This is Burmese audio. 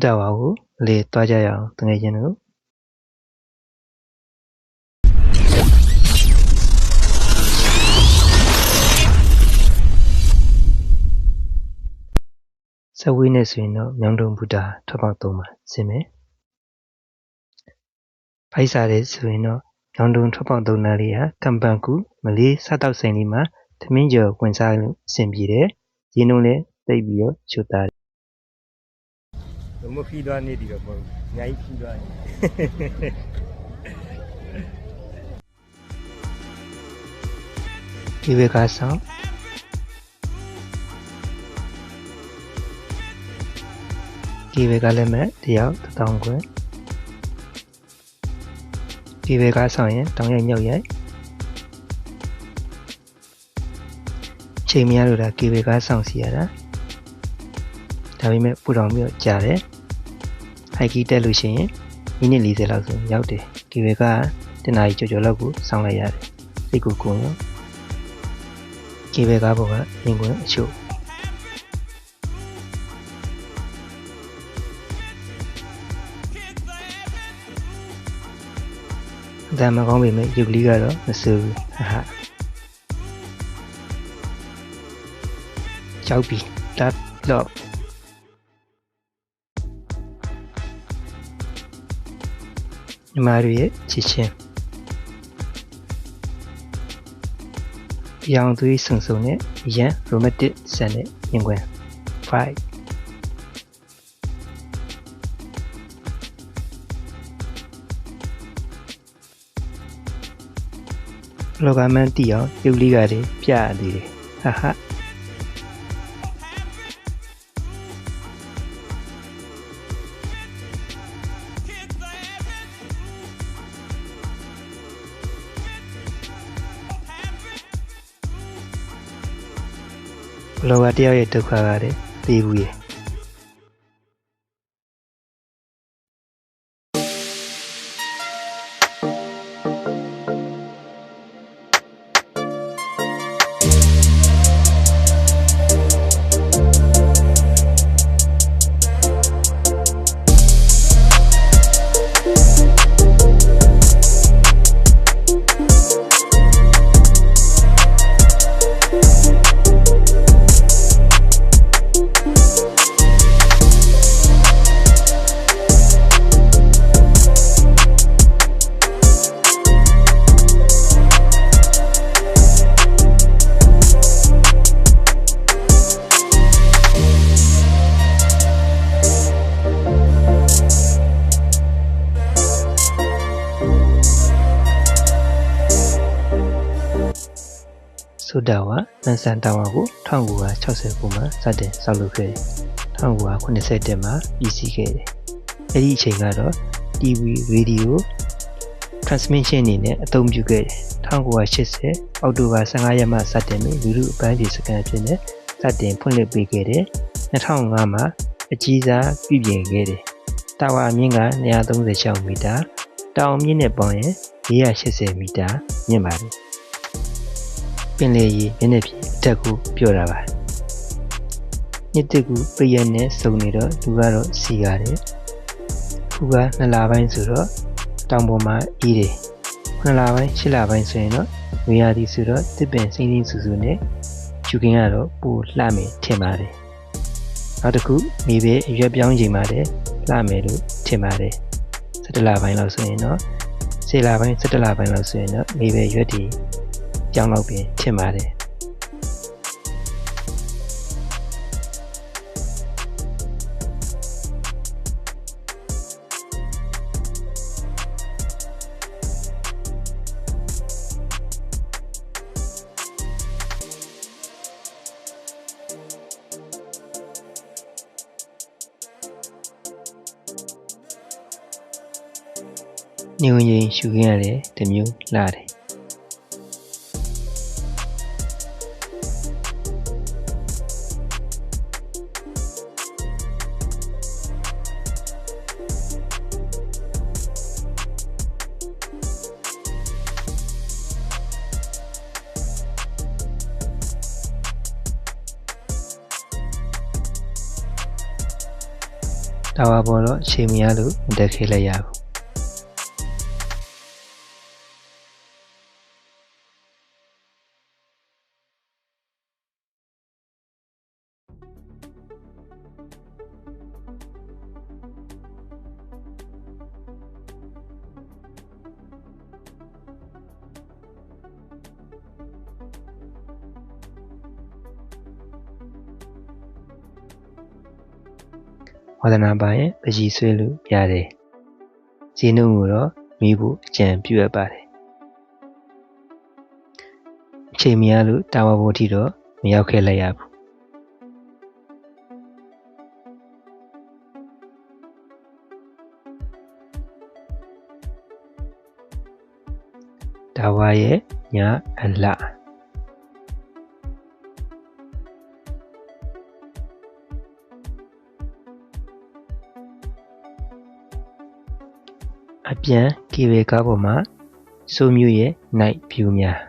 ကြပါဘူးလေသွားကြရအောင်တကယ်ချင်းတို့စဝေးနဲ့ဆိုရင်တော့မြောင်းတုံဗုဒ္ဓထွက်ပေါက်3မှာဆင်မယ်ဖိုက်စားတဲ့ဆိုရင်တော့မြောင်းတုံထွက်ပေါက်3နားလေးဟာကမ်ပန်ကူမလေးစားတောက်ဆိုင်လေးမှာသမင်းကျော်ဝင်စားလို့အဆင်ပြေတယ်ရင်းနှုံးလည်းတိတ်ပြီးတော့ချွတ်သားတယ်မခီးသွားနေပြီတော့ပေါ့အများကြီးခီးသွားနေဒီဘက်ကဆောင်ဒီဘက်ကလည်းမဲ့တယောက်1000ခွဲဒီဘက်ကဆောင်ရင်တောင်းရိုက်မြောက်ရိုက်ချိန်မရလို့ဒါဒီဘက်ကဆောင်စီရတာဒါပေမဲ့ပူတော်မျိုးကြာတယ်ဟိုက်ကီတက်လို့ရှိရင်မိနစ်40လောက်ဆိုရောက်တယ်ဒီဘက်ကတနားကြီးကြော်လောက်ကိုဆောင်းလိုက်ရတယ်စိတ်ကိုကုန်းရောဒီဘက်ကဘောကမြင်ကွင်းအချို့ဒါမှကောင်းပေမဲ့ရုပ်ကလေးကတော့မစိုးဘူးဟာကြောက်ပြီတက်တော့ညီမတို့ရဲ့ချစ်ချင်းရောင်သွေးဆုံဆုံနဲ့ရန်ရိုမက်တစ်ဆန်နဲ့မြင်ကွင်း5လောကမန်တီအောင်ရုပ်လေးကလေးပြရသေးတယ်ဟာဟာလောကတယောက်ရဲ့ဒုက္ခကလည်းသိဘူးရဲ့ဆိုတာဝနန်ဆန်တာဝါကို1969မှာစတင်ဆောက်လုပ်ခဲ့တယ်1981မှာပြီးစီးခဲ့တယ်အဲ့ဒီအချိန်ကတော့ TV Radio transmission အနေနဲ့အသုံးပြုခဲ့တယ်1980အောက်တိုဘာ15ရက်မှစတင်ပြီးလူထုအပန်းဖြေစကန်ဖြစ်နေစတင်ဖွင့်လှစ်ပေးခဲ့တယ်2005မှာအကြီးစားပြုပြင်ခဲ့တယ်တာဝါအမြင့်က236မီတာတောင်မြင့်နဲ့ပေါင်းရင်480မီတာမြင့်ပါတယ်ပင်လေရီမျက်နှာပြင်အထက်ကိုပြောတာပါညစ်တက်ကူပြည့်ရနဲ့စုံနေတော့လူကတော့စီရတယ်ခုက2လပိုင်းဆိုတော့တောင်ပေါ်မှာအေးတယ်9လပိုင်း10လပိုင်းဆိုရင်တော့ဝေရာသီဆိုတော့တစ်ပင်စိမ့်စိမ့်ဆူဆူနဲ့ကျူကင်းကတော့ပိုလှမယ်ထင်ပါတယ်နောက်တစ်ခုမိဘရွက်ပြောင်းချိန်မှာလည်းလှမယ်လို့ထင်ပါတယ်17လပိုင်းလောက်ဆိုရင်တော့10လပိုင်း17လပိုင်းလောက်ဆိုရင်တော့မိဘရွက်တီကြောင်းလောက်ပင်ထင်ပါတယ်ညင်ရင်ရှူခင်းရတယ်တမျိုးလှတယ် တာဝါပေါ်တော့အချိန်မရလို့မတက်ခဲလိုက်ရဘူးဝါသနာပါရင်ပကြီးဆွေးလို့ရတယ်ဈေးနှုန်းကိုတော့မိဖို့အကြံပြုရပါတယ်အချိန်မရလို့တာဝါပေါ်ထိတော့မရောက်ခဲ့လိုက်ရဘူးတာဝါရဲ့ညအလှအပြန်ကေဘယ်ကားပေါ်မှာစိုးမျိုးရဲ့ night view များ